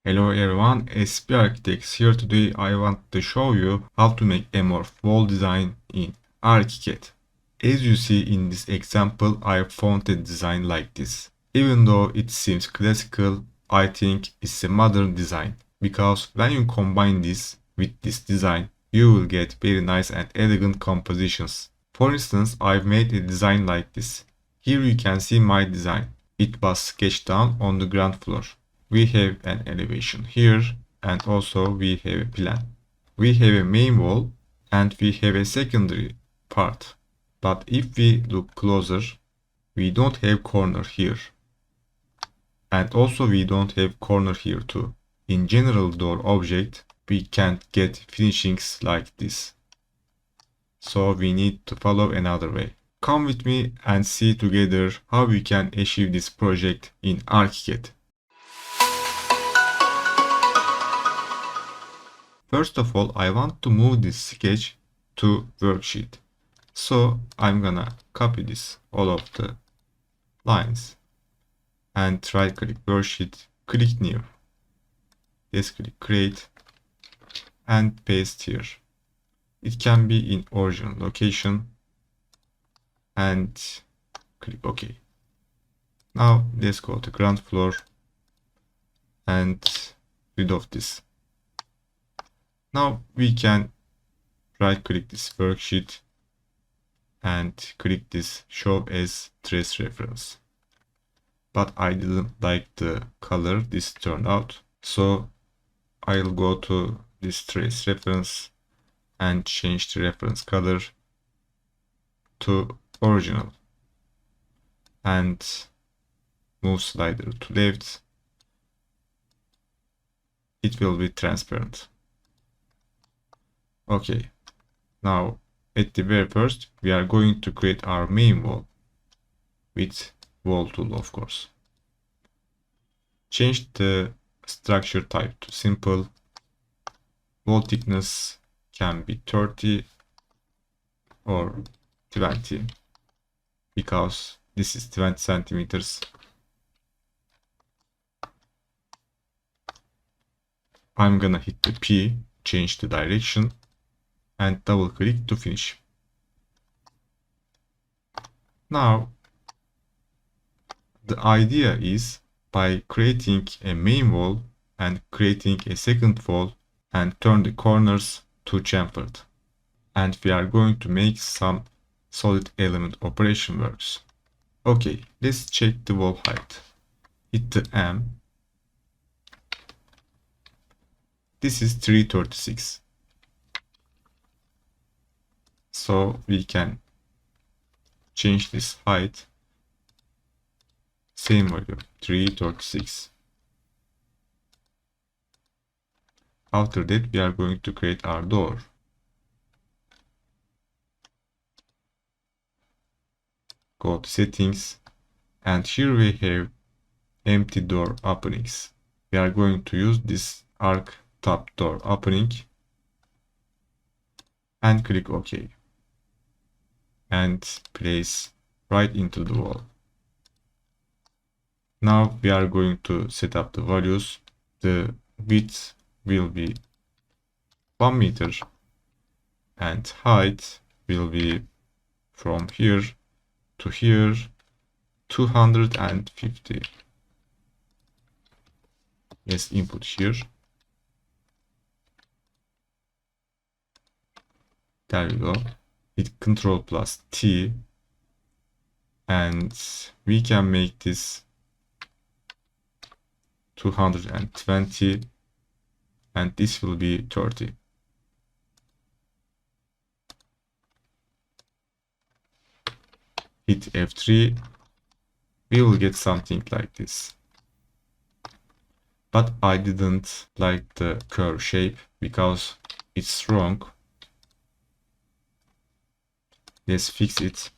Hello everyone, SB Architects here. Today I want to show you how to make a more wall design in Archicad. As you see in this example, I found a design like this. Even though it seems classical, I think it's a modern design, because when you combine this with this design, you will get very nice and elegant compositions. For instance, I've made a design like this. Here you can see my design. It was sketched down on the ground floor. We have an elevation here, and also we have a plan. We have a main wall and we have a secondary part. But if we look closer, we don't have corner here. And also we don't have corner here too. In general door object, we can't get finishings like this. So we need to follow another way. Come with me and see together how we can achieve this project in Archicad. First of all, I want to move this sketch to worksheet. So I'm gonna copy this, all of the lines, and right click worksheet, click new. Yes, click create and paste here. It can be in original location and click OK. Now let's go to ground floor and rid of this. Now we can right click this worksheet and click this show as trace reference. But I didn't like the color this turned out, so I'll go to this trace reference and change the reference color to original and move slider to left. It will be transparent. Okay, now at the very first we are going to create our main wall with wall tool, of course. Change the structure type to simple. Wall thickness can be 30 or 20 because this is 20 centimeters. I'm gonna hit the P, change the direction, and double click to finish. Now, the idea is by creating a main wall and creating a second wall and turn the corners to chamfered. And we are going to make some solid element operation works. Okay, let's check the wall height. Hit the M. This is 336. So we can change this height, same value, 336. After that, we are going to create our door. Go to settings, and here we have empty door openings. We are going to use this arc top door opening and click OK. And place right into the wall. Now we are going to set up the values. The width will be 1 meter and height will be from here to here 250. Let's input here. There we go. Hit Ctrl plus T and we can make this 220 and this will be 30. Hit F3, we will get something like this. But I didn't like the curve shape because it's wrong. Let's fix it.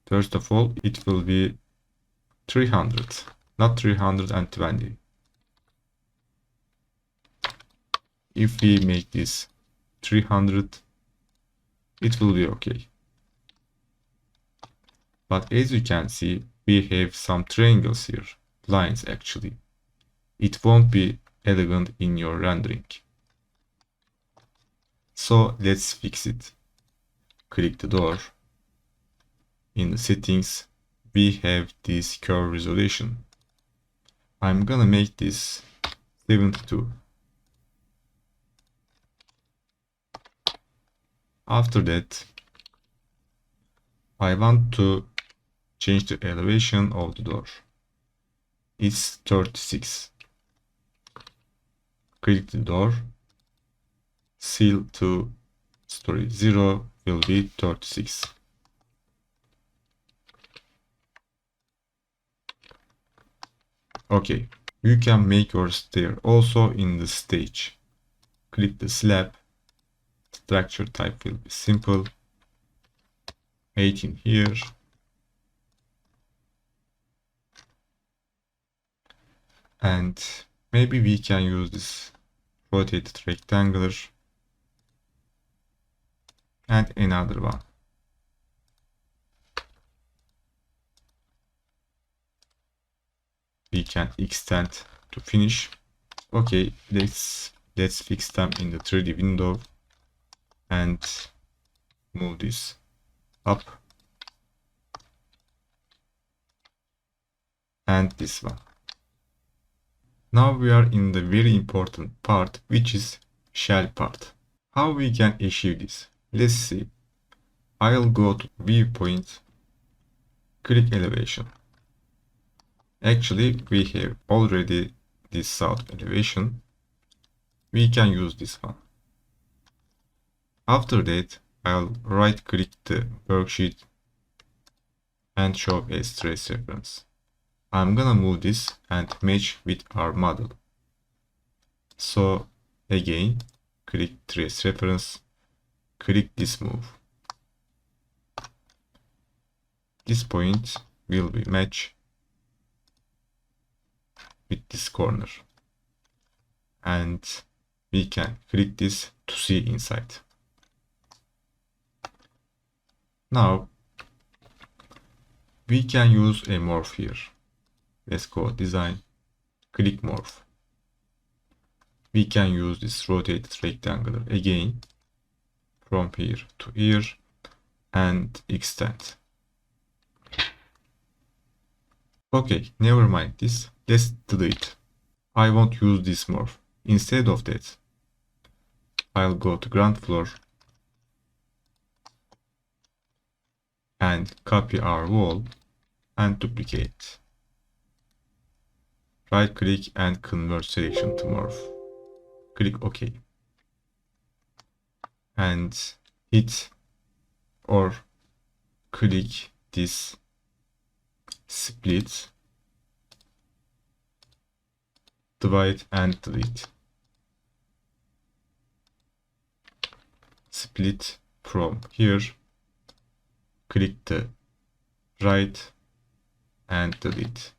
First of all, it will be 300, not 320. If we make this 300, it will be okay. But as you can see, we have some triangles here, lines actually. it won't be elegant in your rendering. So let's fix it. Click the door. In the settings, we have this curve resolution. I'm gonna make this 72. After that, I want to change the elevation of the door. It's 36. Click the door. Seal to story 0 will be 36. Okay, you can make your stair also in the stage. Click the slab. Structure type will be simple. 18 here. And maybe we can use this rotated rectangular and another one. We can extend to finish. Okay, let's fix them in the 3D window and move this up and this one. Now we are in the very important part, which is shell part. How we can achieve this? Let's see. I'll go to viewpoint, click elevation. Actually, we have already this south elevation. We can use this one. After that, I'll right click the worksheet and show a trace reference. I'm gonna move this and match with our model. So again, click trace reference, click this move. This point will be matched with this corner. And we can click this to see inside. Now we can use a morph here. Let's go design, click morph. We can use this rotated rectangular again from here to here and extend. Okay, never mind this. Let's delete. I won't use this morph. Instead of that, I'll go to ground floor and copy our wall and duplicate. Right click and convert selection to morph. Click OK. And hit or click this split, divide and delete. Split from here, click the right and delete.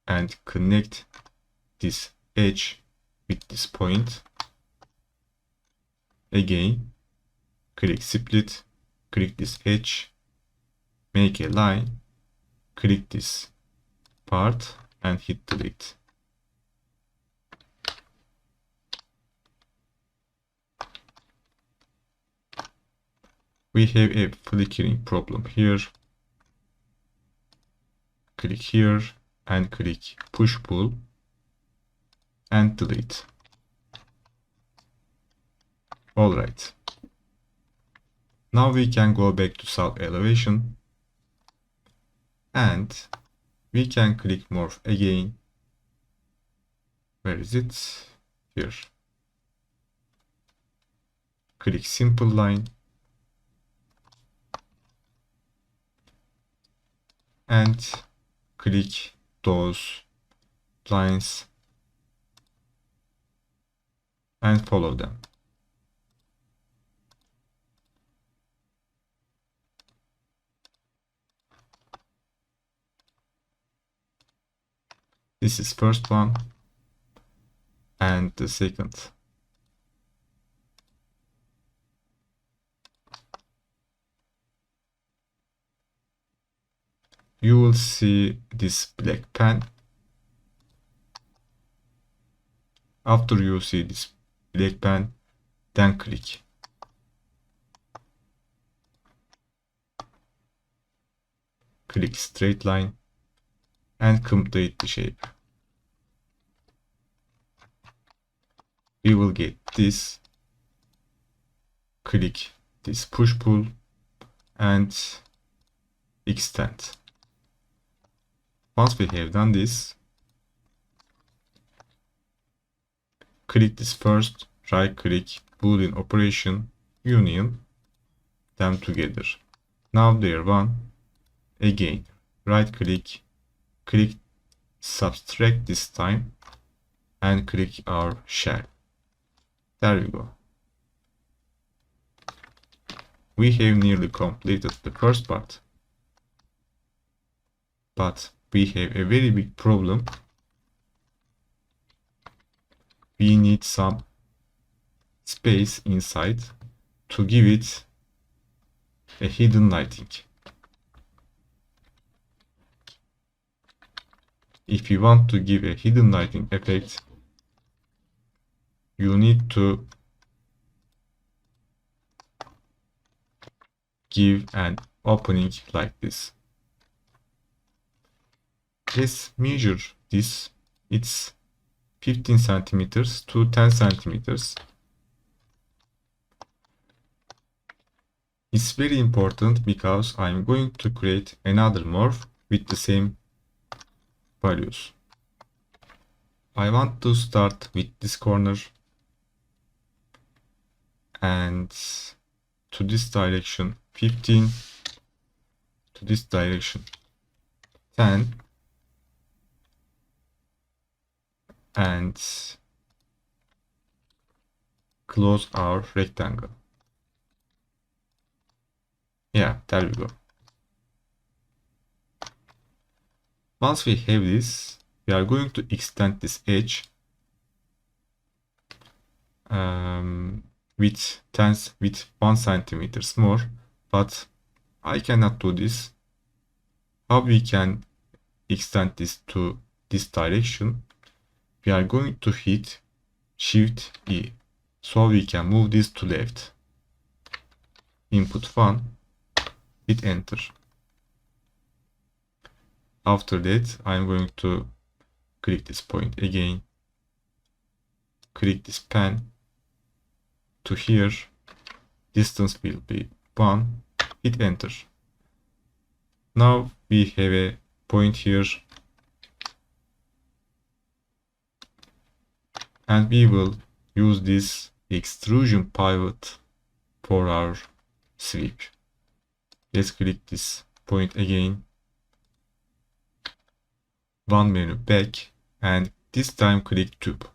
And connect this edge with this point. Again, click split, click this edge, make a line, click this part and hit delete. We have a flickering problem here. Click here and click push pull and delete. Alright. Now we can go back to south elevation and we can click morph again. Where is it? Here. Click simple line and click those lines and follow them. This is first one and the second. You will see this black pen. After you see this black pen, then click. Click straight line and complete the shape. We will get this. Click this push pull and extend. Once we have done this, click this first, right click, Boolean operation, union them together. Now they are one. Again, right click, click subtract this time and click our shell. There we go. We have nearly completed the first part, but we have a very big problem. We need some space inside to give it a hidden lighting. If you want to give a hidden lighting effect, you need to give an opening like this. Let's measure this. It's 15 centimeters to 10 centimeters. It's very important because I'm going to create another morph with the same values. I want to start with this corner and to this direction 15, to this direction 10, and close our rectangle. Yeah, there we go. Once we have this, we are going to extend this edge with 1 centimeters more, but I cannot do this. How we can extend this to this direction? We are going to hit Shift E, so we can move this to left. Input 1, hit enter. After that, I'm going to click this point again, click this pen to here, distance will be 1, hit enter. Now we have a point here, and we will use this extrusion pivot for our sweep. Let's click this point again, one menu back, and this time click tube.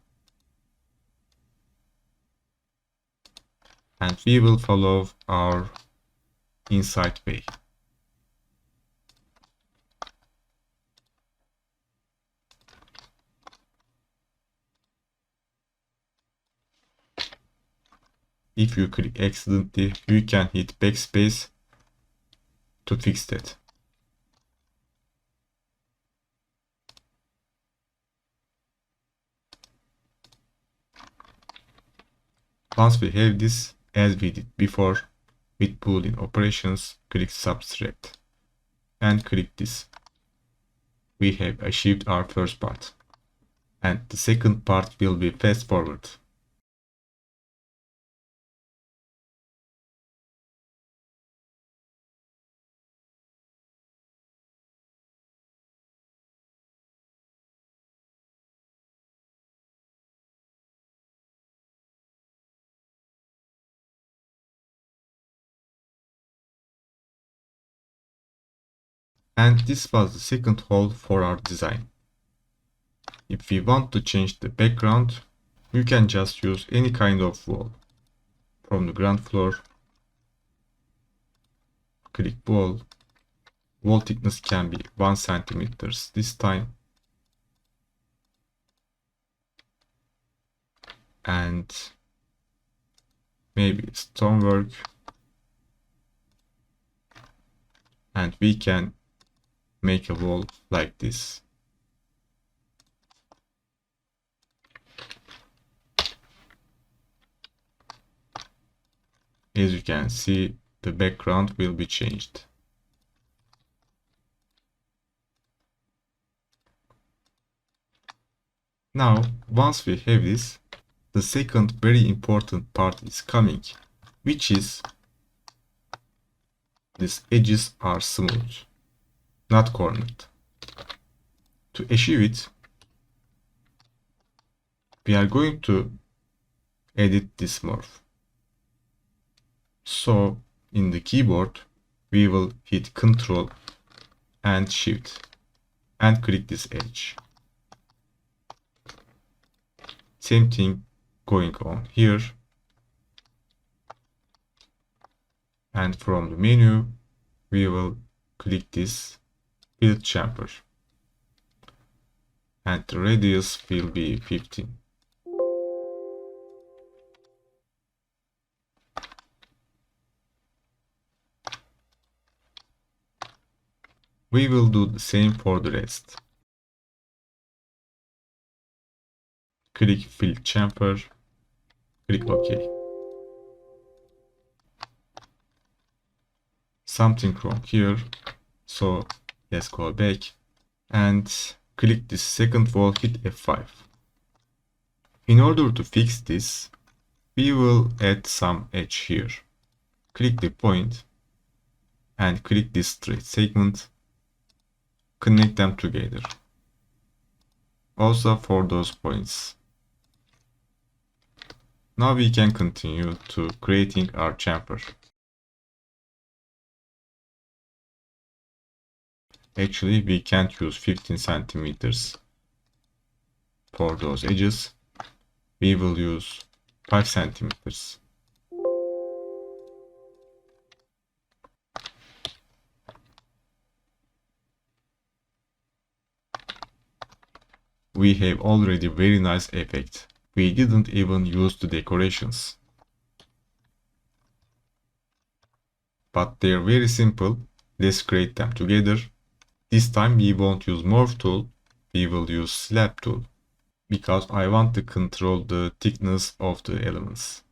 And we will follow our inside way. If you click accidentally, you can hit backspace to fix that. Once we have this, as we did before with Boolean operations, click subtract and click this. We have achieved our first part, and the second part will be fast forward. And this was the second hole for our design. If we want to change the background, you can just use any kind of wall. From the ground floor, click wall. Wall thickness can be 1 centimeter this time. And maybe stonework. And we can make a wall like this. As you can see, the background will be changed. Now, once we have this, the second very important part is coming, which is these edges are smooth, not cornered. To achieve it, we are going to edit this morph. So in the keyboard, we will hit Ctrl and Shift and click this edge. Same thing going on here. And from the menu, we will click this build chamfer. And the radius will be 15. We will do the same for the rest. Click fill chamfer, click OK. Something wrong here, so let's go back and click this second wall, hit F5. In order to fix this, we will add some edge here. Click the point and click this straight segment. Connect them together. Also for those points. Now we can continue to creating our chamfer. Actually, we can't use 15 centimeters for those edges. We will use 5 centimeters. We have already very nice effect. We didn't even use the decorations. But they're very simple. Let's create them together. This time we won't use morph tool, we will use slab tool, because I want to control the thickness of the elements.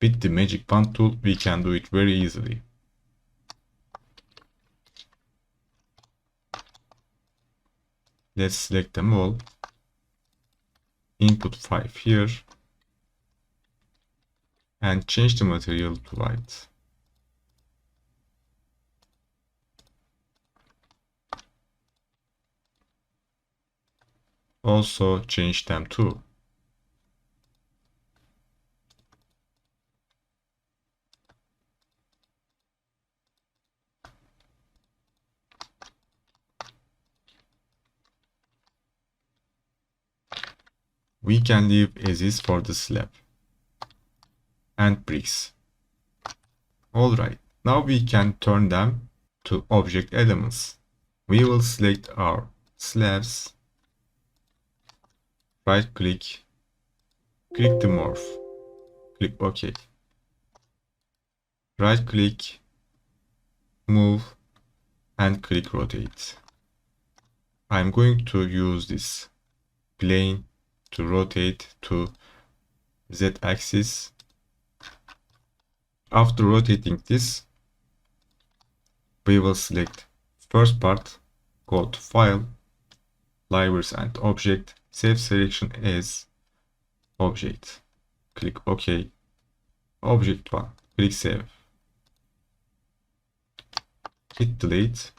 With the magic wand tool, we can do it very easily. Let's select them all. Input 5 here. And change the material to white. Also change them too. We can leave as is for the slab and bricks. Alright, now we can turn them to object elements. We will select our slabs, right click, click the morph, click OK. Right click, move and click rotate. I'm going to use this plane to rotate to Z-axis. After rotating this, we will select first part, go to File, Libraries and Object, save selection as Object. Click OK. Object 1, click Save. Hit Delete.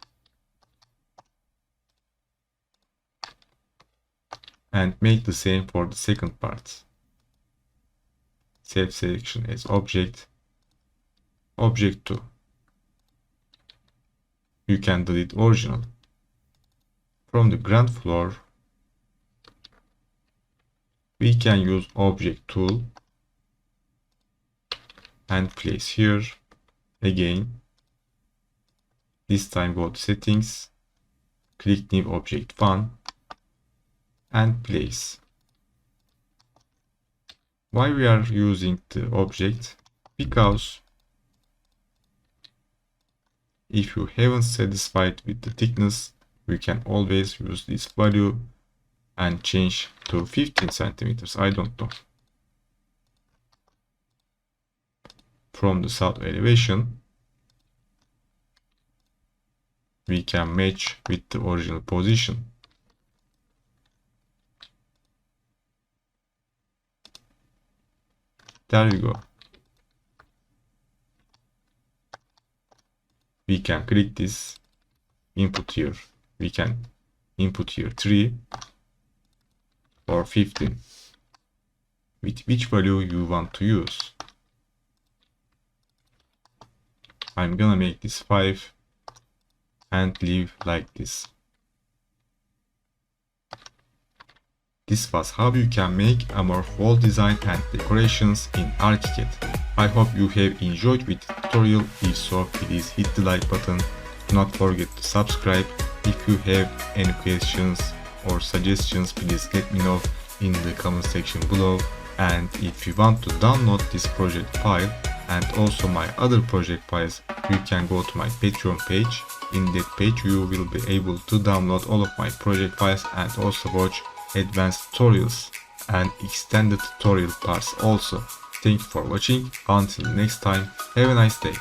And make the same for the second part. Save selection as Object. Object 2. You can delete original. From the ground floor, we can use Object tool and place here again. This time go to Settings, click New Object 1 and place. Why we are using the object? Because if you haven't satisfied with the thickness, we can always use this value and change to 15 centimeters. I don't know. from the south elevation, we can match with the original position. There we go. We can click this, input here. We can input here 3 or 15 with which value you want to use. I'm gonna make this 5 and leave like this. This was how you can make a more wall design and decorations in Archicad. I hope you have enjoyed with the tutorial. If so, please hit the like button. Do not forget to subscribe. If you have any questions or suggestions, please let me know in the comment section below. And if you want to download this project file and also my other project files, you can go to my Patreon page. In that page you will be able to download all of my project files and also watch advanced tutorials and extended tutorial parts also. Thank you for watching. Until next time, have a nice day.